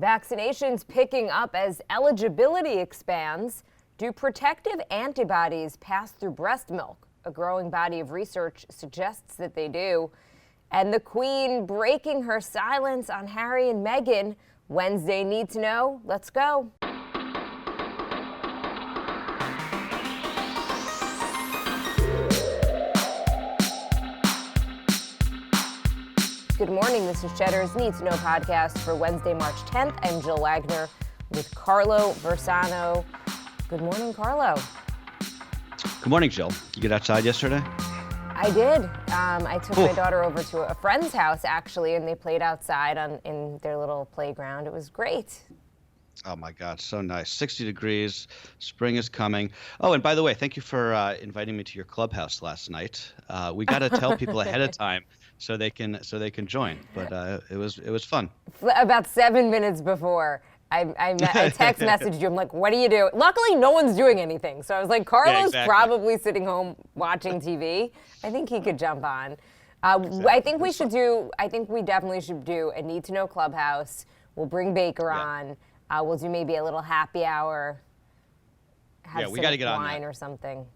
Vaccinations picking up as eligibility expands. Do protective antibodies pass through breast milk? A growing body of research suggests that they do. And the Queen breaking her silence on Harry and Meghan. Wednesday Need to Know. Let's go. Good morning. This is Cheddar's Need to Know podcast for Wednesday, March 10th. I'm Jill Wagner with Carlo Versano. Good morning, Carlo. Good morning, Jill. You get outside yesterday? I did. I took my daughter over to a friend's house, actually, and they played outside in their little playground. It was great. Oh, my God. So nice. 60 degrees. Spring is coming. Oh, and by the way, thank you for inviting me to your clubhouse last night. We got to tell people ahead of time so they can join. But it was fun. About 7 minutes before, I text messaged you. I'm like, what do you do? Luckily, no one's doing anything. So I was like, Carlo's probably sitting home watching TV. I think he could jump on. I think we definitely should do a Need to Know Clubhouse. We'll bring Baker on. We'll do maybe a little happy hour. Have we got to get on wine or something.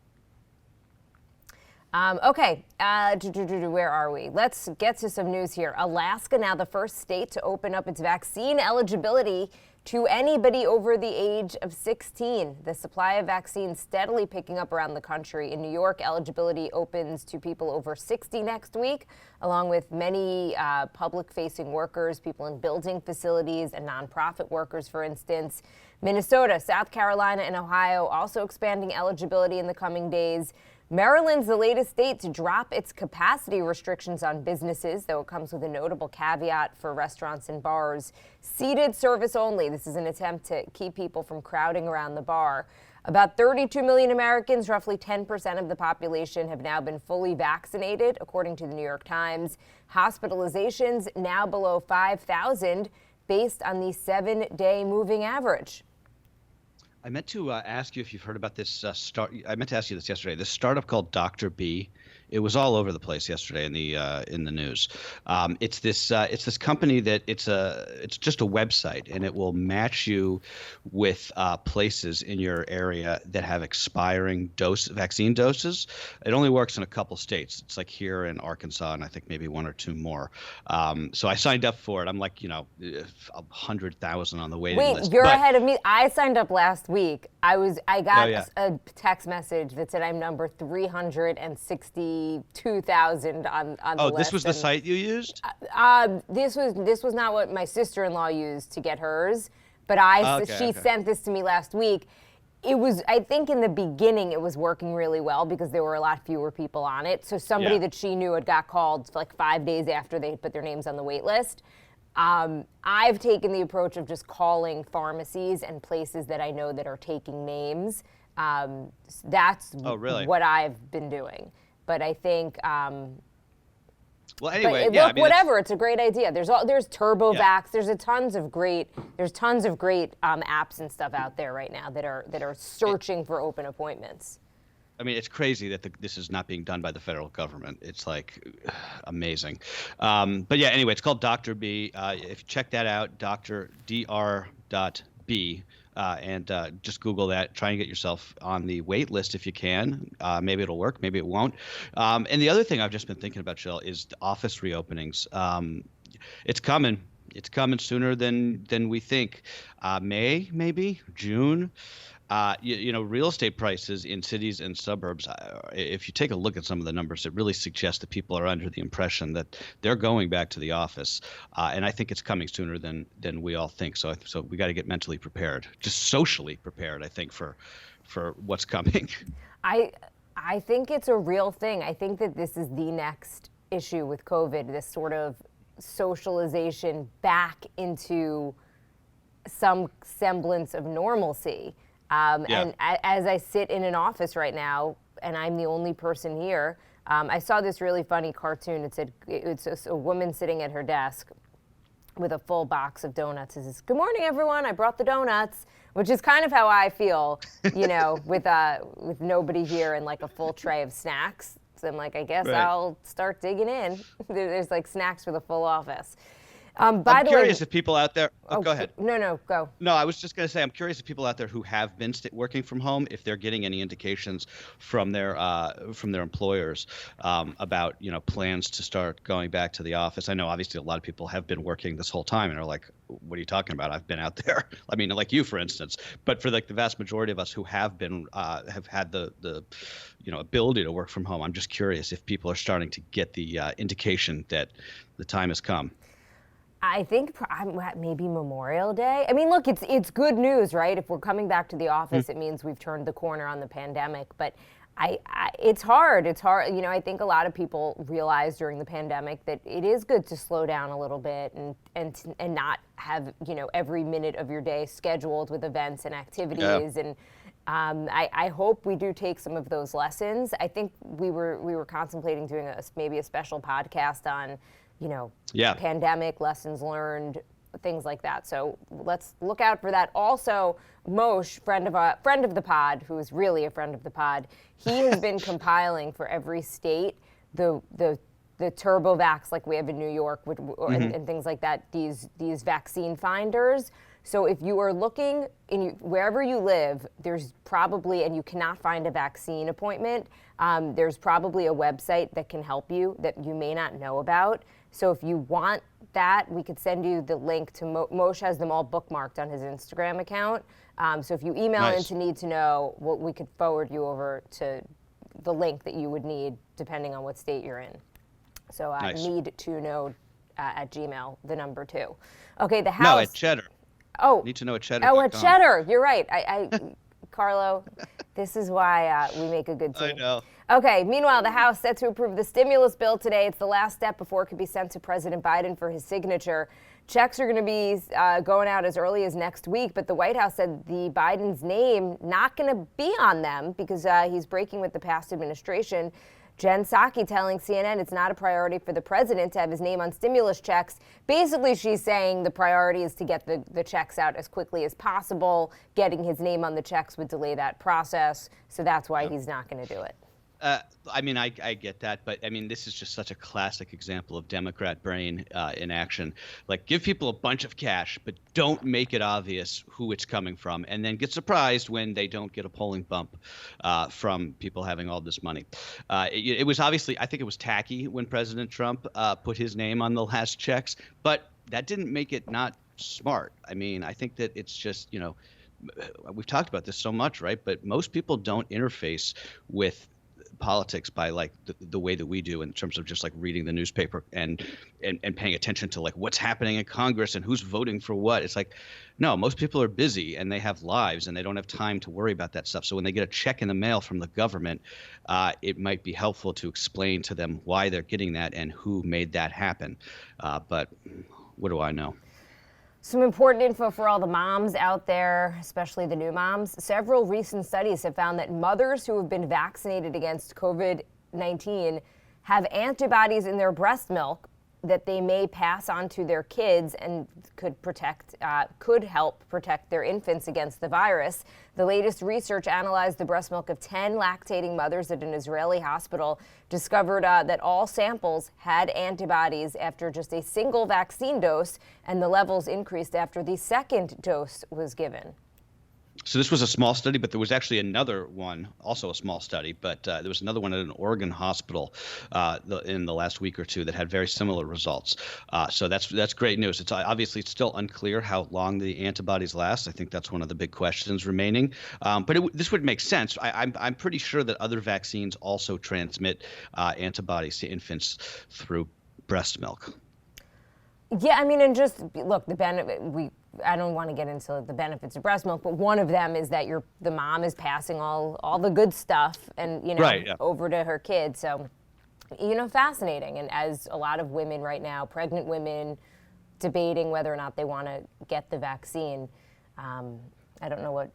Okay, where are we? Let's get to some news here. Alaska now the first state to open up its vaccine eligibility to anybody over the age of 16. The supply of vaccines steadily picking up around the country. In New York, eligibility opens to people over 60 next week, along with many public-facing workers, people in building facilities and nonprofit workers, for instance. Minnesota, South Carolina, and Ohio also expanding eligibility in the coming days. Maryland's the latest state to drop its capacity restrictions on businesses, though it comes with a notable caveat for restaurants and bars. Seated service only. This is an attempt to keep people from crowding around the bar. About 32 million Americans, roughly 10% of the population, have now been fully vaccinated, according to the New York Times. Hospitalizations now below 5,000, based on the 7-day moving average. I meant to ask you if you've heard about this I meant to ask you this yesterday. This startup called Dr. B. It was all over the place yesterday in the news. It's this company that it's just a website, and it will match you with places in your area that have expiring vaccine doses. It only works in a couple states. It's like here in Arkansas, and I think maybe one or two more. So I signed up for it. I'm like 100,000 on the waiting list. Wait, you're ahead of me. I signed up last week. I got a text message that said I'm number 362,000 on the list. Oh, this was the site you used? This was not what my sister-in-law used to get hers, but she sent this to me last week. It was, I think in the beginning it was working really well because there were a lot fewer people on it. So somebody that she knew had got called like 5 days after they put their names on the wait list. I've taken the approach of just calling pharmacies and places that I know that are taking names. That's what I've been doing. But I think, well, anyway, whatever. It's a great idea. There's TurboVax. There's tons of great apps and stuff out there right now that are searching for open appointments. I mean, it's crazy that this is not being done by the federal government. It's like amazing. But yeah, anyway, it's called Dr. B. If you check that out, dr.b, and just Google that. Try and get yourself on the wait list if you can. Maybe it'll work. Maybe it won't. And the other thing I've just been thinking about, Jill, is the office reopenings. It's coming. It's coming sooner than we think. May, maybe June. Real estate prices in cities and suburbs, if you take a look at some of the numbers, it really suggests that people are under the impression that they're going back to the office. And I think it's coming sooner than we all think. So we got to get mentally prepared, just socially prepared, I think, for what's coming. I think it's a real thing. I think that this is the next issue with COVID, this sort of socialization back into some semblance of normalcy. And as I sit in an office right now, and I'm the only person here, I saw this really funny cartoon. It said it's a woman sitting at her desk with a full box of donuts. It says, "Good morning, everyone. I brought the donuts," which is kind of how I feel, with nobody here and like a full tray of snacks. So I'm like, I guess I'll start digging in. There's like snacks for the full office. By I'm the way, curious if people out there. Oh, go ahead. No, go. No, I was just going to say, I'm curious if people out there who have been working from home, if they're getting any indications from their employers about plans to start going back to the office. I know obviously a lot of people have been working this whole time and are like, "What are you talking about? I've been out there." I mean, like you, for instance. But for like the vast majority of us who have been have had the ability to work from home, I'm just curious if people are starting to get the indication that the time has come. I think maybe Memorial Day. I mean, look, it's good news, right? If we're coming back to the office, it means we've turned the corner on the pandemic. But it's hard. It's hard. I think a lot of people realized during the pandemic that it is good to slow down a little bit and not have every minute of your day scheduled with events and activities. Yeah. And I hope we do take some of those lessons. I think we were contemplating doing maybe a special podcast on pandemic lessons learned, things like that. So let's look out for that. Also, Moshe, friend of the pod, who is really a friend of the pod, he has been compiling for every state the TurboVax, like we have in New York, and things like that. These vaccine finders. So if you are looking wherever you live, there's probably, and you cannot find a vaccine appointment, there's probably a website that can help you that you may not know about. So if you want that, we could send you the link to Moshe has them all bookmarked on his Instagram account. So if you email into Need2Know, we could forward you over to the link that you would need depending on what state you're in. So Need2Know at Gmail, the number 2. Okay, the house. No, at Cheddar. Oh, Need2Know at Cheddar. Oh, at Cheddar. You're right. Carlo, this is why we make a good team. I know. Okay, meanwhile, the House set to approve the stimulus bill today. It's the last step before it could be sent to President Biden for his signature. Checks are going to be going out as early as next week, but the White House said the Biden's name not going to be on them because he's breaking with the past administration. Jen Psaki telling CNN it's not a priority for the president to have his name on stimulus checks. Basically, she's saying the priority is to get the checks out as quickly as possible. Getting his name on the checks would delay that process, so that's why he's not going to do it. I mean, I get that, but I mean, this is just such a classic example of Democrat brain in action. Like, give people a bunch of cash, but don't make it obvious who it's coming from, and then get surprised when they don't get a polling bump from people having all this money. It was obviously, I think it was tacky when President Trump put his name on the last checks, but that didn't make it not smart. I mean, I think that it's just, we've talked about this so much, right? But most people don't interface with politics by like the way that we do in terms of just like reading the newspaper and paying attention to like what's happening in Congress and who's voting for what. It's like, no, most people are busy and they have lives and they don't have time to worry about that stuff. So when they get a check in the mail from the government, it might be helpful to explain to them why they're getting that and who made that happen. But what do I know? Some important info for all the moms out there, especially the new moms. Several recent studies have found that mothers who have been vaccinated against COVID-19 have antibodies in their breast milk that they may pass on to their kids and could help protect their infants against the virus. The latest research analyzed the breast milk of 10 lactating mothers at an Israeli hospital, discovered that all samples had antibodies after just a single vaccine dose, and the levels increased after the second dose was given. So this was a small study, but there was actually another one, also a small study, but there was another one at an Oregon hospital in the last week or two that had very similar results. So that's great news. It's obviously still unclear how long the antibodies last. I think that's one of the big questions remaining. But this would make sense. I'm pretty sure that other vaccines also transmit antibodies to infants through breast milk. Yeah, I mean, and just look, the benefit I don't want to get into the benefits of breast milk, but one of them is that the mom is passing all the good stuff and over to her kid. So, fascinating. And as a lot of women right now, pregnant women, debating whether or not they want to get the vaccine. I don't know what.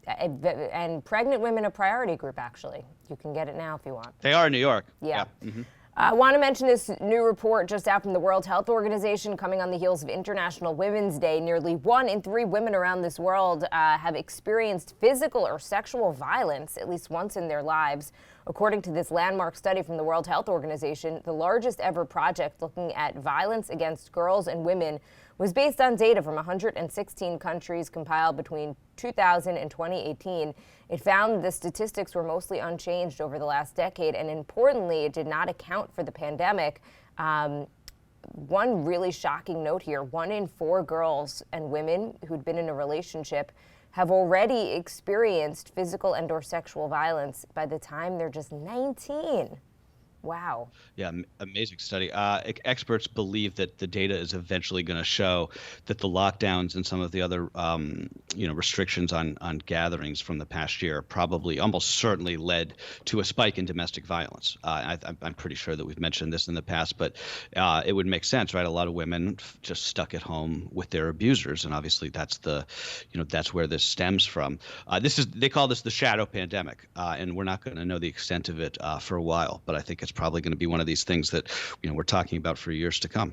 And pregnant women, a priority group, actually. You can get it now if you want. They are in New York. Yeah. Mm-hmm. I want to mention this new report just out from the World Health Organization coming on the heels of International Women's Day. Nearly 1 in 3 women around this world have experienced physical or sexual violence at least once in their lives. According to this landmark study from the World Health Organization, the largest ever project looking at violence against girls and women was based on data from 116 countries compiled between 2000 and 2018. It found the statistics were mostly unchanged over the last decade, and importantly, it did not account for the pandemic. One really shocking note here, 1 in 4 girls and women who'd been in a relationship have already experienced physical and or sexual violence by the time they're just 19. Wow. Yeah, amazing study. Experts believe that the data is eventually going to show that the lockdowns and some of the other, restrictions on gatherings from the past year probably almost certainly led to a spike in domestic violence. I'm pretty sure that we've mentioned this in the past, but it would make sense, right? A lot of women just stuck at home with their abusers, and obviously that's that's where this stems from. They call this the shadow pandemic, and we're not going to know the extent of it for a while, but I think it's probably going to be one of these things that we're talking about for years to come.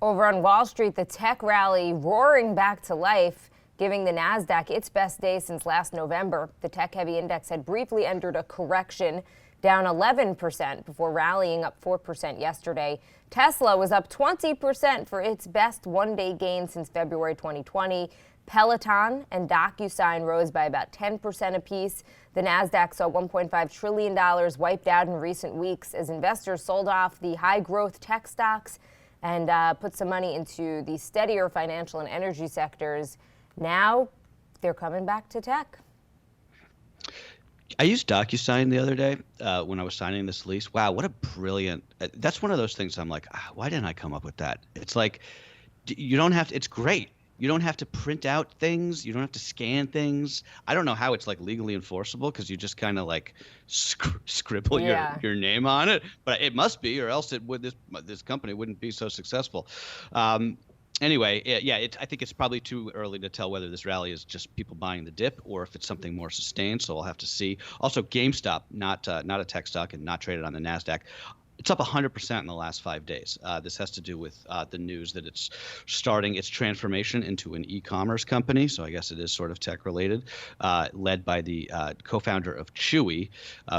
Over on Wall Street, the tech rally roaring back to life, giving the Nasdaq its best day since last November. The tech-heavy index had briefly entered a correction, down 11% before rallying up 4% yesterday. Tesla was up 20% for its best one-day gain since February 2020. Peloton and DocuSign rose by about 10% apiece. The Nasdaq saw $1.5 trillion wiped out in recent weeks as investors sold off the high-growth tech stocks and put some money into the steadier financial and energy sectors. Now they're coming back to tech. I used DocuSign the other day when I was signing this lease. Wow, what a brilliant! That's one of those things I'm like, why didn't I come up with that? It's like you don't have to. It's great. You don't have to print out things. You don't have to scan things. I don't know how it's like legally enforceable because you just kind of like scribble your name on it, but it must be, or else this company wouldn't be so successful. Anyway, I think it's probably too early to tell whether this rally is just people buying the dip or if it's something more sustained. So we'll have to see. Also, GameStop, not a tech stock and not traded on the Nasdaq. It's up 100% in the last 5 days. This has to do with the news that it's starting its transformation into an e-commerce company. So I guess it is sort of tech related, led by the co-founder of Chewy,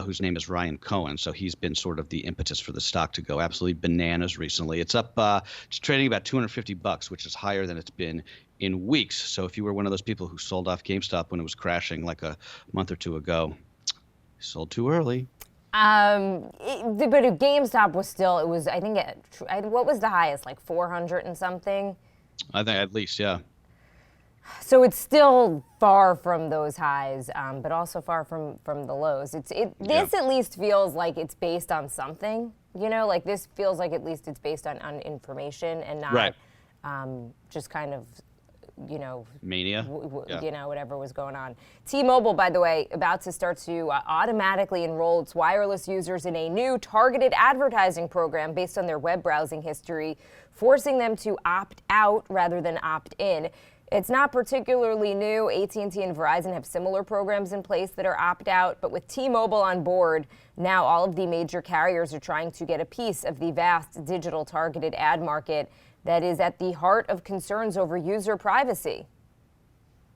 whose name is Ryan Cohen. So he's been sort of the impetus for the stock to go absolutely bananas recently. It's up, it's trading about $250, which is higher than it's been in weeks. So if you were one of those people who sold off GameStop when it was crashing like a month or two ago, you sold too early. But GameStop was still, it was, I think, what was the highest, like 400 and something? I think at least, yeah. So it's still far from those highs, but also far from the lows. This at least feels like it's based on something, like this feels like at least it's based on information and not just kind of mania, whatever was going on. T-Mobile, by the way, about to start to automatically enroll its wireless users in a new targeted advertising program based on their web browsing history, forcing them to opt out rather than opt in. It's not particularly new. AT&T and Verizon have similar programs in place that are opt out, but with T-Mobile on board, now all of the major carriers are trying to get a piece of the vast digital targeted ad market that is at the heart of concerns over user privacy.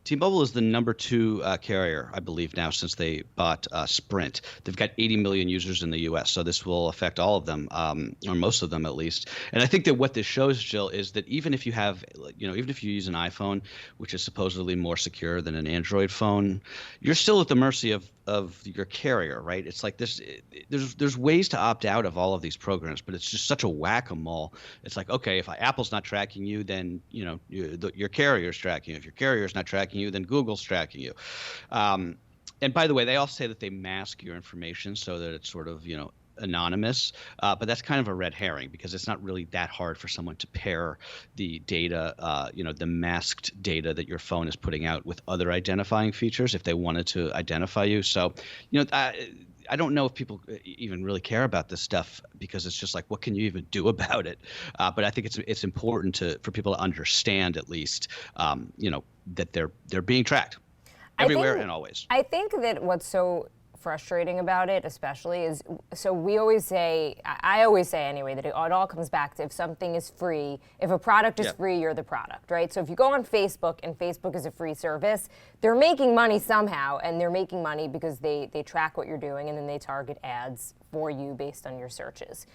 T-Mobile is the number 2 carrier, I believe, now since they bought Sprint. They've got 80 million users in the U.S., so this will affect all of them, or most of them at least. And I think that what this shows, Jill, is that even if you have, even if you use an iPhone, which is supposedly more secure than an Android phone, you're still at the mercy of your carrier, right? It's like this. There's ways to opt out of all of these programs, but it's just such a whack-a-mole. It's like, okay, if Apple's not tracking you, then your carrier's tracking you. If your carrier's not tracking you, then Google's tracking you. And by the way, they all say that they mask your information so that it's sort of anonymous, but that's kind of a red herring because it's not really that hard for someone to pair the data, the masked data that your phone is putting out with other identifying features if they wanted to identify you. So, I don't know if people even really care about this stuff because it's just like, what can you even do about it? But I think it's important for people to understand at least, that they're being tracked everywhere and always. I think that what's so frustrating about it, especially, is so we always say, I always say anyway, that it all comes back to if something is free, if a product is free, you're the product, right? So if you go on Facebook and Facebook is a free service, they're making money somehow, and they're making money because they track what you're doing and then they target ads for you based on your searches.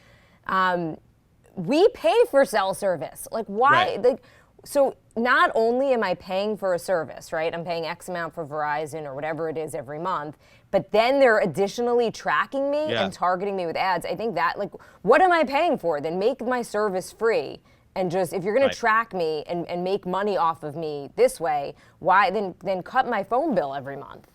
We pay for cell service. Like, why? Right. So not only am I paying for a service, right? I'm paying X amount for Verizon or whatever it is every month, but then they're additionally tracking me and targeting me with ads. I think that, like, what am I paying for? Then make my service free. And just, if you're going to track me and make money off of me this way, why then cut my phone bill every month?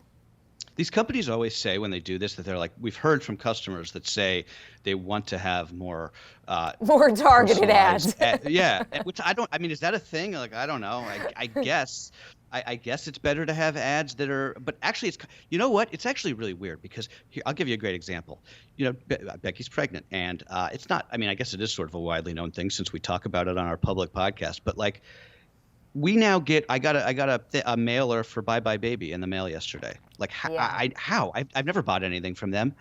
These companies always say when they do this that they're like, we've heard from customers that say they want to have more targeted ads. Yeah, which I mean, is that a thing? Like, I don't know. I guess I guess it's better to have ads that are, but actually you know what? It's actually really weird because here, I'll give you a great example. You know, Becky's pregnant, and it's not, I mean, I guess it is sort of a widely known thing since we talk about it on our public podcast, but like, we now get, I got a mailer for Bye Bye Baby in the mail yesterday. Like, how? I've never bought anything from them.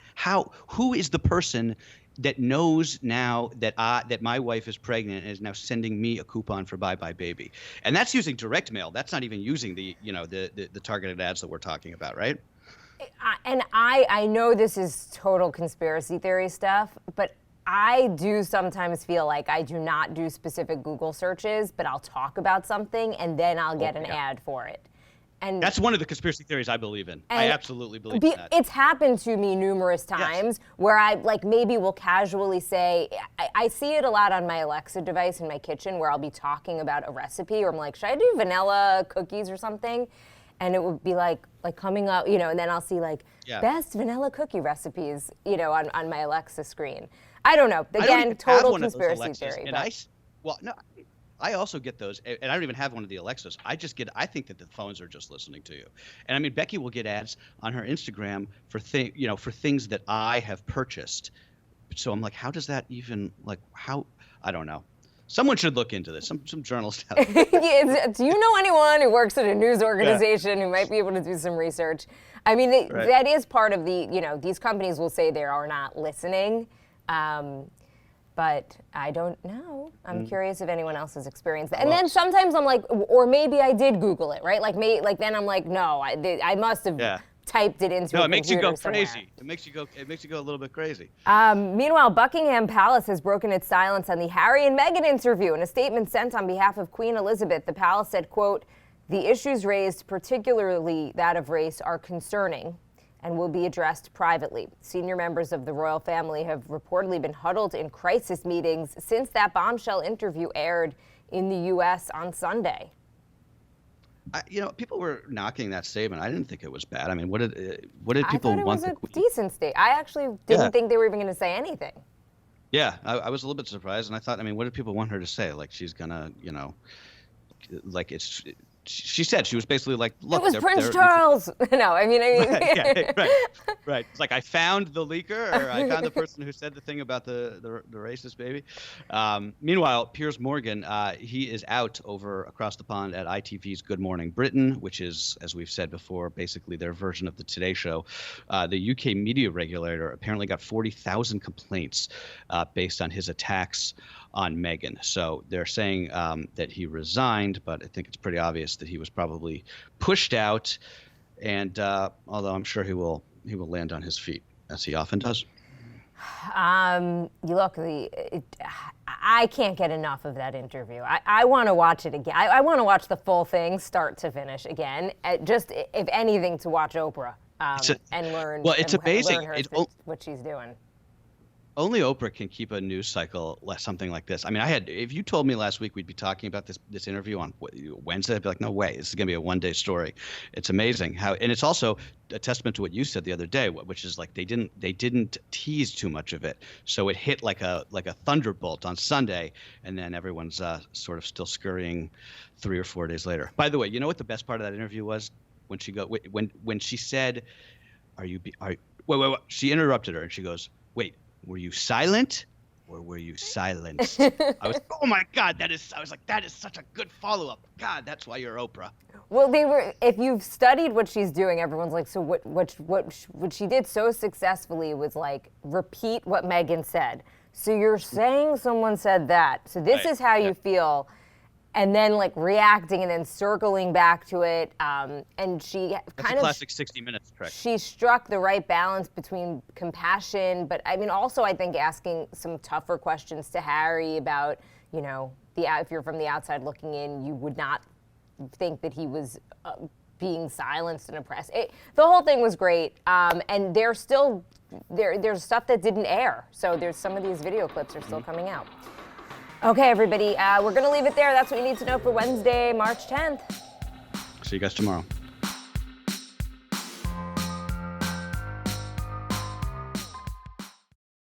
Who is the person that knows now that my wife is pregnant and is now sending me a coupon for Bye Bye Baby? And that's using direct mail. That's not even using the targeted ads that we're talking about, right? And I know this is total conspiracy theory stuff, but I do sometimes feel like I do not do specific Google searches, but I'll talk about something and then I'll get an ad for it. And that's one of the conspiracy theories I believe in. I absolutely believe in that. It's happened to me numerous times where I like maybe will casually say, I see it a lot on my Alexa device in my kitchen where I'll be talking about a recipe or I'm like, should I do vanilla cookies or something? And it would be like coming up, and then I'll see best vanilla cookie recipes, on my Alexa screen. I don't know. Again, total conspiracy theory. And I also get those, and I don't even have one of the Alexas. I think that the phones are just listening to you. And I mean, Becky will get ads on her Instagram for things that I have purchased. So I'm like, how does that even, I don't know. Someone should look into this. Some journalist out there. Do you know anyone who works at a news organization who might be able to do some research? I mean, that is part of these companies will say they are not listening. But I don't know. I'm curious if anyone else has experienced that. And then sometimes I'm like, or maybe I did Google it, right? Then I'm like, no, I must have typed it into. No, it makes you go somewhere. crazy. It makes you go a little bit crazy. Meanwhile, Buckingham Palace has broken its silence on the Harry and Meghan interview. In a statement sent on behalf of Queen Elizabeth, the palace said, quote, "The issues raised, particularly that of race, are concerning and will be addressed privately." Senior members of the royal family have reportedly been huddled in crisis meetings since that bombshell interview aired in the U.S. on Sunday. People were knocking that statement. I didn't think it was bad. I mean, what did people want? I thought it was a decent statement. I actually didn't think they were even going to say anything. Yeah, I was a little bit surprised, and I thought, I mean, what did people want her to say? Like, she's gonna, she said she was basically like, look, it was Prince Charles. No, I mean, right. It's like, I found the leaker, or I found the person who said the thing about the racist baby. Meanwhile, Piers Morgan, he is out over across the pond at ITV's Good Morning Britain, which is, as we've said before, basically their version of the Today Show. The UK media regulator apparently got 40,000 complaints based on his attacks on Meghan. So they're saying that he resigned, but I think it's pretty obvious that he was probably pushed out. And although I'm sure he will land on his feet, as he often does. Look, I can't get enough of that interview. I want to watch it again. I want to watch the full thing, start to finish again. Just, if anything, to watch Oprah and learn. Well, it's amazing. What she's doing. Only Oprah can keep a news cycle something like this. I mean, if you told me last week we'd be talking about this interview on Wednesday, I'd be like, no way, this is going to be a one-day story. It's amazing how, and it's also a testament to what you said the other day, which is like they didn't tease too much of it, so it hit like a thunderbolt on Sunday, and then everyone's sort of still scurrying 3 or 4 days later. By the way, you know what the best part of that interview was? When she said, wait, she interrupted her and she goes, wait, were you silent? or were you silenced? I was, oh my God, that is such a good follow-up. God, that's why you're Oprah. Well, if you've studied what she's doing, everyone's like, so what she did so successfully was like repeat what Meghan said. So you're saying someone said that. So this is how you feel. And then like reacting and then circling back to it. And she That's a classic 60 Minutes trick. She struck the right balance between compassion, but I mean, also I think asking some tougher questions to Harry about, you know, if you're from the outside looking in, you would not think that he was being silenced and oppressed. The whole thing was great. And there's still, there's stuff that didn't air. So there's some of these video clips are still coming out. Okay, everybody, we're going to leave it there. That's what you need to know for Wednesday, March 10th. See you guys tomorrow.